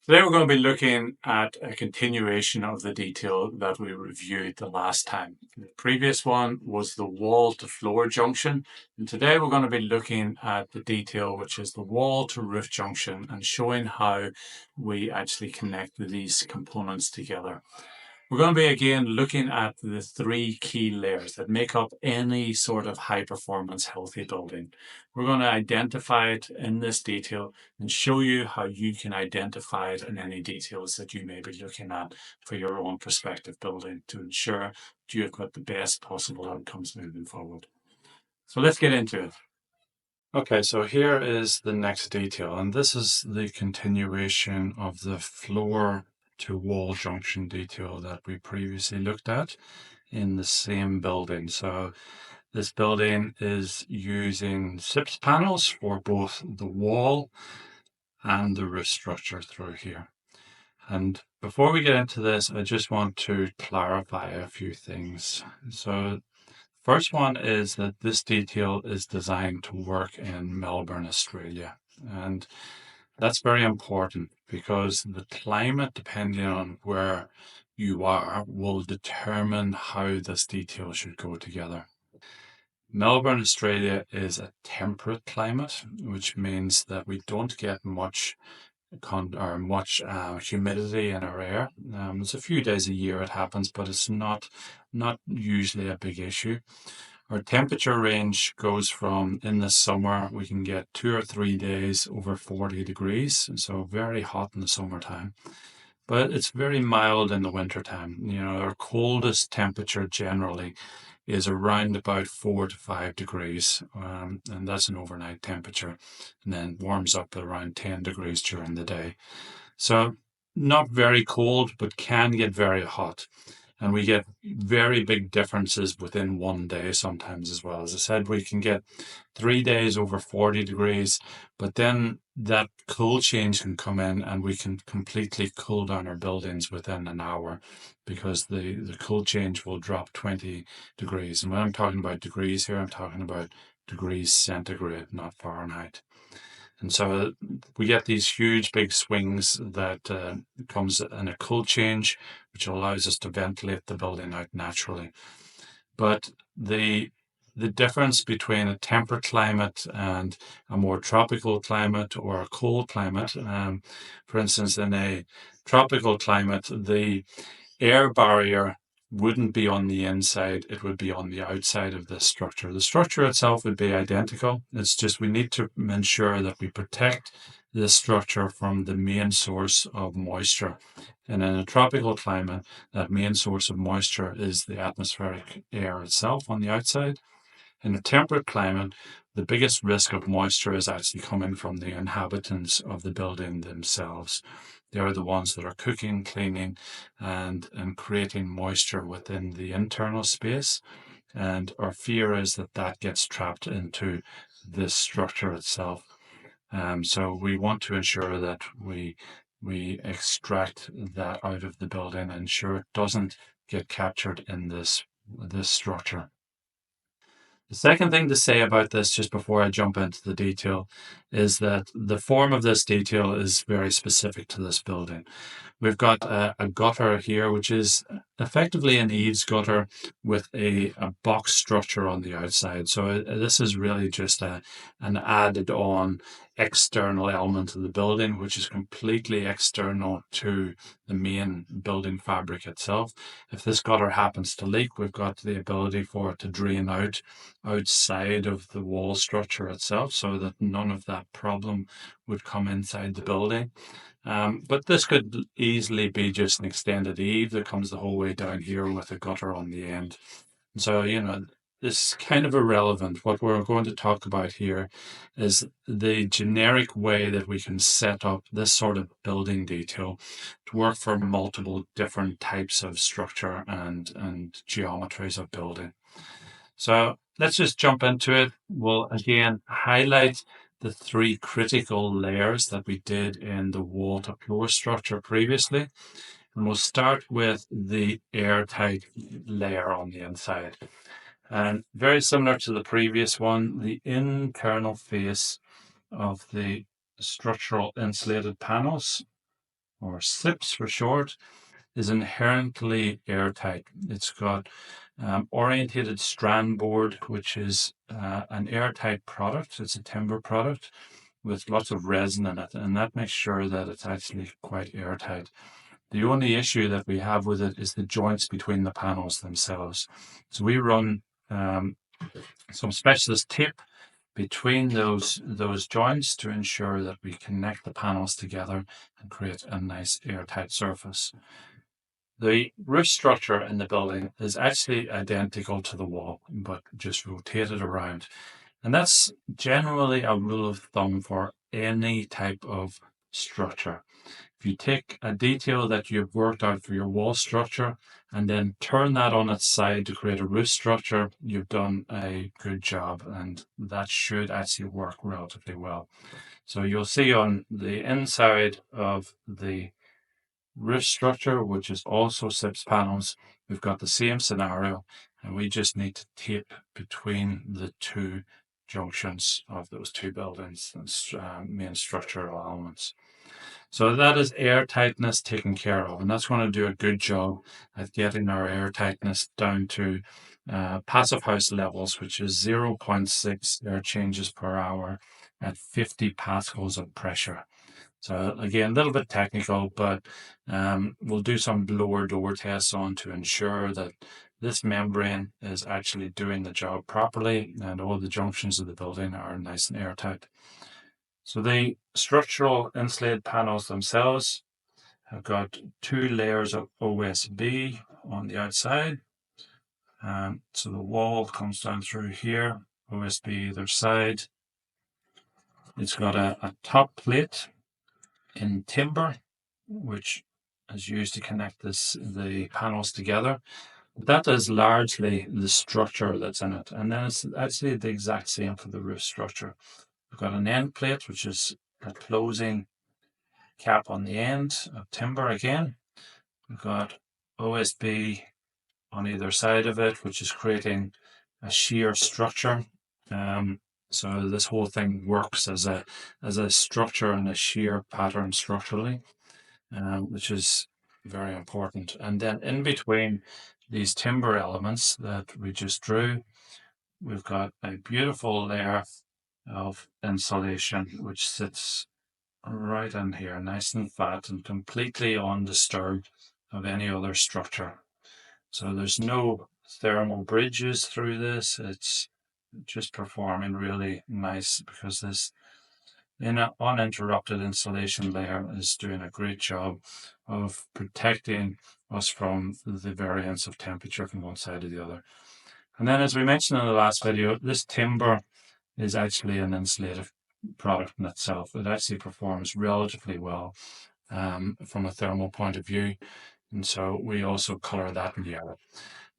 Today we're going to be looking at a continuation of the detail that we reviewed the last time. The previous one was the wall to floor junction, and today we're going to be looking at the detail which is the wall to roof junction and showing how we actually connect these components together. We're going to be again looking at the three key layers that make up any sort of high performance healthy building. We're going to identify it in this detail and show you how you can identify it in any details that you may be looking at for your own prospective building to ensure that you've got the best possible outcomes moving forward. So let's get into it. Okay, so here is the next detail, and this is the continuation of the floor to wall junction detail that we previously looked at in the same building. So this building is using SIPS panels for both the wall and the roof structure through here. And before we get into this, I just want to clarify a few things. So first one is that this detail is designed to work in Melbourne, Australia. And that's very important because the climate, depending on where you are, will determine how this detail should go together. Melbourne, Australia is a temperate climate, which means that we don't get much humidity in our air. It's a few days a year it happens, but it's not usually a big issue. Our temperature range goes from, in the summer, we can get 2 or 3 days over 40 degrees, so very hot in the summertime. But it's very mild in the wintertime. You know, our coldest temperature generally is around about 4 to 5 degrees, and that's an overnight temperature, and then warms up at around 10 degrees during the day. So not very cold, but can get very hot. And we get very big differences within one day sometimes as well. As I said, we can get 3 days over 40 degrees, but then that cool change can come in and we can completely cool down our buildings within an hour because the cool change will drop 20 degrees. And when I'm talking about degrees here, I'm talking about degrees centigrade, not Fahrenheit. And so we get these huge big swings that comes in a cool change, which allows us to ventilate the building out naturally. But the difference between a temperate climate and a more tropical climate or a cold climate, for instance, in a tropical climate, the air barrier wouldn't be on the inside, it would be on the outside of this structure. The structure itself would be identical. It's just we need to ensure that we protect this structure from the main source of moisture. And in a tropical climate, that main source of moisture is the atmospheric air itself on the outside. In a temperate climate, the biggest risk of moisture is actually coming from the inhabitants of the building themselves. They are the ones that are cooking, cleaning, and creating moisture within the internal space. And our fear is that that gets trapped into this structure itself. So we want to ensure that we extract that out of the building and ensure it doesn't get captured in this structure. The second thing to say about this, just before I jump into the detail, is that the form of this detail is very specific to this building. We've got a gutter here, which is effectively an eaves gutter with a box structure on the outside. So this is really just an added on external element of the building, which is completely external to the main building fabric itself. If this gutter happens to leak, we've got the ability for it to drain out outside of the wall structure itself so that none of that problem would come inside the building. But this could easily be just an extended eave that comes the whole way down here with a gutter on the end. So, you know, this is kind of irrelevant. What we're going to talk about here is the generic way that we can set up this sort of building detail to work for multiple different types of structure and geometries of building. So let's just jump into it. We'll again highlight the three critical layers that we did in the wall to floor structure previously. And we'll start with the airtight layer on the inside. And very similar to the previous one, the internal face of the structural insulated panels or SIPS for short, is inherently airtight. It's got orientated strand board, which is an airtight product. It's a timber product with lots of resin in it, and that makes sure that it's actually quite airtight. The only issue that we have with it is the joints between the panels themselves. So we run some specialist tape between those joints to ensure that we connect the panels together and create a nice airtight surface. The roof structure in the building is actually identical to the wall, but just rotated around. And that's generally a rule of thumb for any type of structure. If you take a detail that you've worked out for your wall structure and then turn that on its side to create a roof structure, you've done a good job, and that should actually work relatively well. So you'll see on the inside of the roof structure, which is also SIPS panels, we've got the same scenario, and we just need to tape between the two junctions of those two buildings, main structural elements. So that is air tightness taken care of, and that's going to do a good job at getting our air tightness down to passive house levels, which is 0.6 air changes per hour at 50 pascals of pressure. So again, a little bit technical, but we'll do some blower door tests on to ensure that this membrane is actually doing the job properly and all the junctions of the building are nice and airtight. So the structural insulated panels themselves have got 2 layers of OSB on the outside. So the wall comes down through here, OSB either side. It's got a top plate in timber, which is used to connect the panels together. That is largely the structure that's in it. And then it's actually the exact same for the roof structure. We've got an end plate, which is a closing cap on the end of timber again. We've got OSB on either side of it, which is creating a shear structure. So this whole thing works as a structure and a shear pattern structurally, which is very important. And then in between these timber elements that we just drew, we've got a beautiful layer of insulation which sits right in here, nice and fat and completely undisturbed of any other structure. So there's no thermal bridges through this. It's just performing really nice because this uninterrupted insulation layer is doing a great job of protecting us from the variance of temperature from one side to the other. And then, as we mentioned in the last video, this timber is actually an insulative product in itself. It actually performs relatively well from a thermal point of view. And so we also color that in yellow.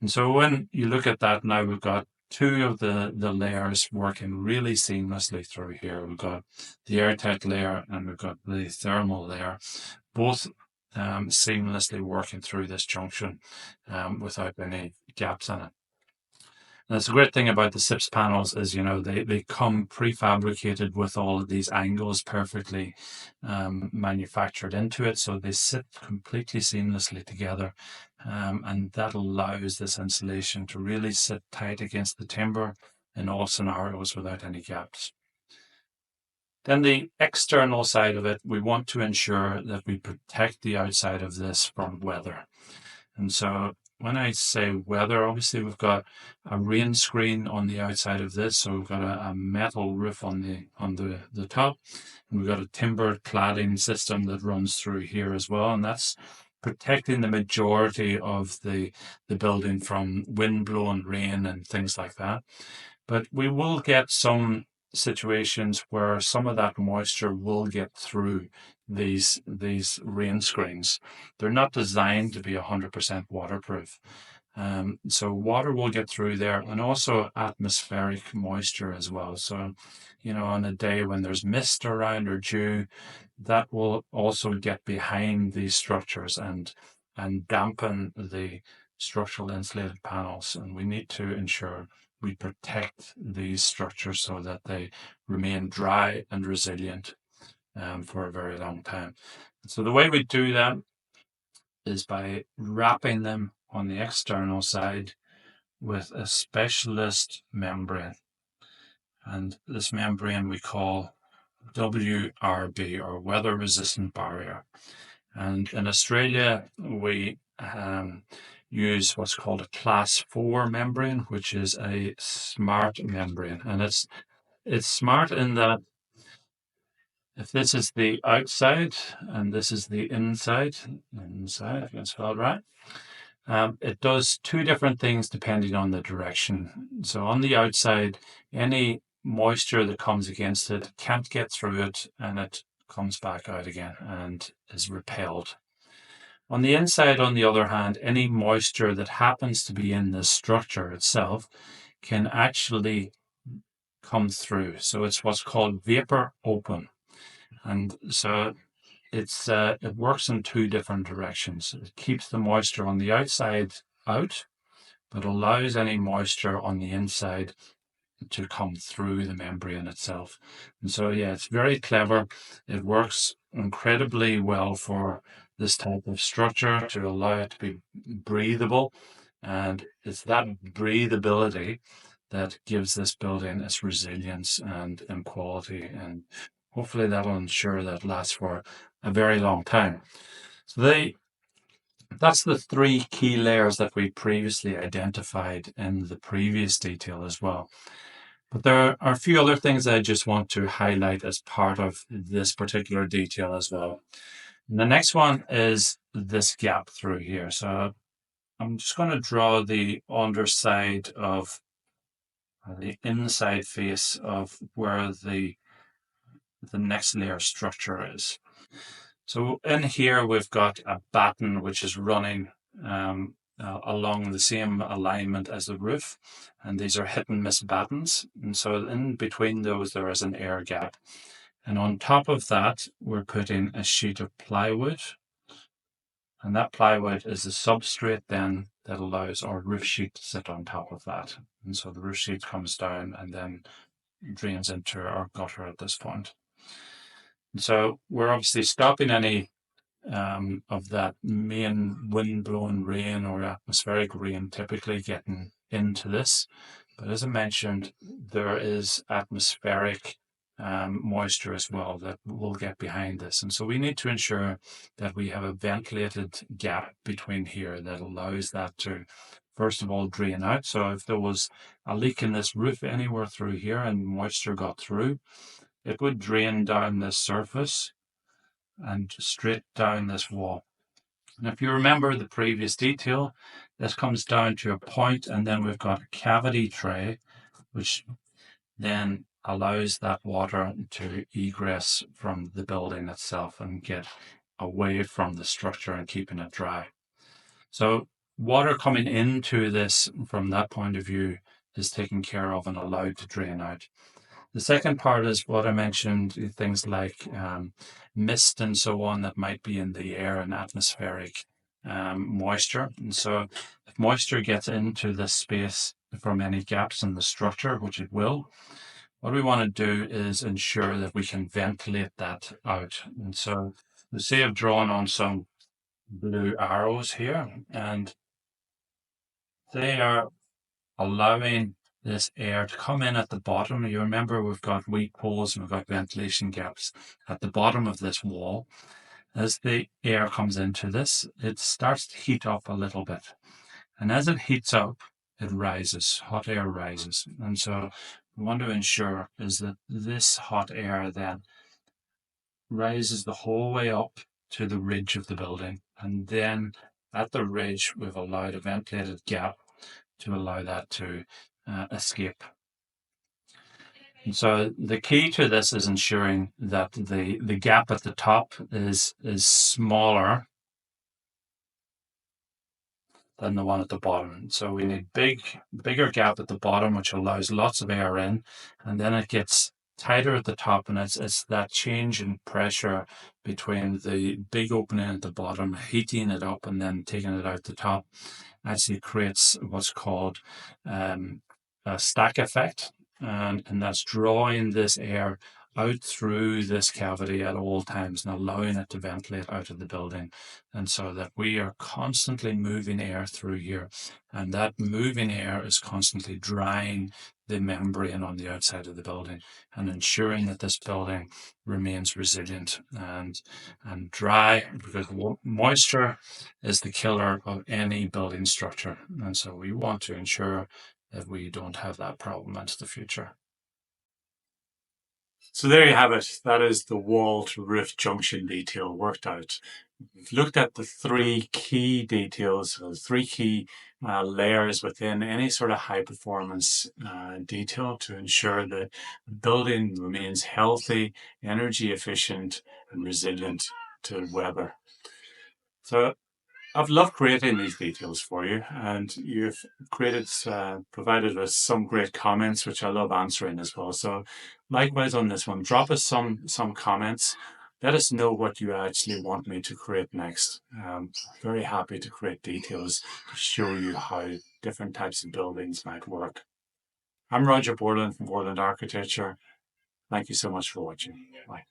And so when you look at that now, we've got 2 of the layers working really seamlessly through here. We've got the airtight layer and we've got the thermal layer, both seamlessly working through this junction without any gaps in it. And that's the great thing about the SIPS panels is, they come prefabricated with all of these angles perfectly manufactured into it. So they sit completely seamlessly together. And that allows this insulation to really sit tight against the timber in all scenarios without any gaps. Then the external side of it, we want to ensure that we protect the outside of this from weather. And so when I say weather, obviously we've got a rain screen on the outside of this. So we've got a metal roof on the top, and we've got a timber cladding system that runs through here as well. And that's protecting the majority of the building from wind blown rain and things like that. But we will get some situations where some of that moisture will get through these rain screens. They're not designed to be 100% waterproof. So water will get through there, and also atmospheric moisture as well. So, on a day when there's mist around or dew, that will also get behind these structures and dampen the structural insulated panels. And we need to ensure we protect these structures so that they remain dry and resilient for a very long time. So the way we do that is by wrapping them on the external side with a specialist membrane. And this membrane we call WRB, or weather resistant barrier. And in Australia, we use what's called a class 4 membrane, which is a smart membrane. And it's smart in that if this is the outside and this is the inside, if I can spell it right, it does two different things depending on the direction. So on the outside, any moisture that comes against it can't get through it, and it comes back out again and is repelled. On the inside, on the other hand, any moisture that happens to be in the structure itself can actually come through. So it's what's called vapor open. And so it works in two different directions. It keeps the moisture on the outside out, but allows any moisture on the inside to come through the membrane itself. And so, yeah, it's very clever. It works incredibly well for this type of structure to allow it to be breathable. And it's that breathability that gives this building its resilience and quality. And hopefully that'll ensure that lasts for a very long time. So that's the three key layers that we previously identified in the previous detail as well. But there are a few other things I just want to highlight as part of this particular detail as well. And the next one is this gap through here. So I'm just going to draw the underside of the inside face of where the next layer structure is. So in here, we've got a batten which is running along the same alignment as the roof. And these are hit and miss battens. And so in between those, there is an air gap. And on top of that, we're putting a sheet of plywood. And that plywood is the substrate then that allows our roof sheet to sit on top of that. And so the roof sheet comes down and then drains into our gutter at this point. And so we're obviously stopping any of that main wind-blown rain or atmospheric rain typically getting into this. But as I mentioned, there is atmospheric moisture as well that will get behind this. And so we need to ensure that we have a ventilated gap between here that allows that to, first of all, drain out. So if there was a leak in this roof anywhere through here and moisture got through, it would drain down this surface and straight down this wall. And if you remember the previous detail, this comes down to a point, and then we've got a cavity tray, which then allows that water to egress from the building itself and get away from the structure and keeping it dry. So water coming into this from that point of view is taken care of and allowed to drain out. The second part is what I mentioned, things like mist and so on that might be in the air and atmospheric moisture. And so if moisture gets into this space from any gaps in the structure, which it will, what we want to do is ensure that we can ventilate that out. And so you see I've drawn on some blue arrows here, and they are allowing this air to come in at the bottom. You remember we've got weak poles and we've got ventilation gaps at the bottom of this wall. As the air comes into this, it starts to heat up a little bit. And as it heats up, it rises, hot air rises. And so we want to ensure is that this hot air then rises the whole way up to the ridge of the building. And then at the ridge, we've allowed a ventilated gap to allow that to escape. And so the key to this is ensuring that the gap at the top is smaller than the one at the bottom. So we need bigger gap at the bottom, which allows lots of air in, and then it gets tighter at the top, and it's that change in pressure between the big opening at the bottom, heating it up and then taking it out the top, actually creates what's called a stack effect, and that's drawing this air out through this cavity at all times and allowing it to ventilate out of the building. And so that we are constantly moving air through here. And that moving air is constantly drying the membrane on the outside of the building and ensuring that this building remains resilient and dry, because moisture is the killer of any building structure. And so we want to ensure that we don't have that problem into the future. So there you have it. That is the wall to roof junction detail worked out. We've looked at the three key details, or three key layers within any sort of high performance detail to ensure that the building remains healthy, energy efficient, and resilient to weather. So I've loved creating these details for you, and you've provided us some great comments, which I love answering as well. So likewise on this one, drop us some comments. Let us know what you actually want me to create next. Very happy to create details to show you how different types of buildings might work. I'm Roger Borland from Borland Architecture. Thank you so much for watching. Bye.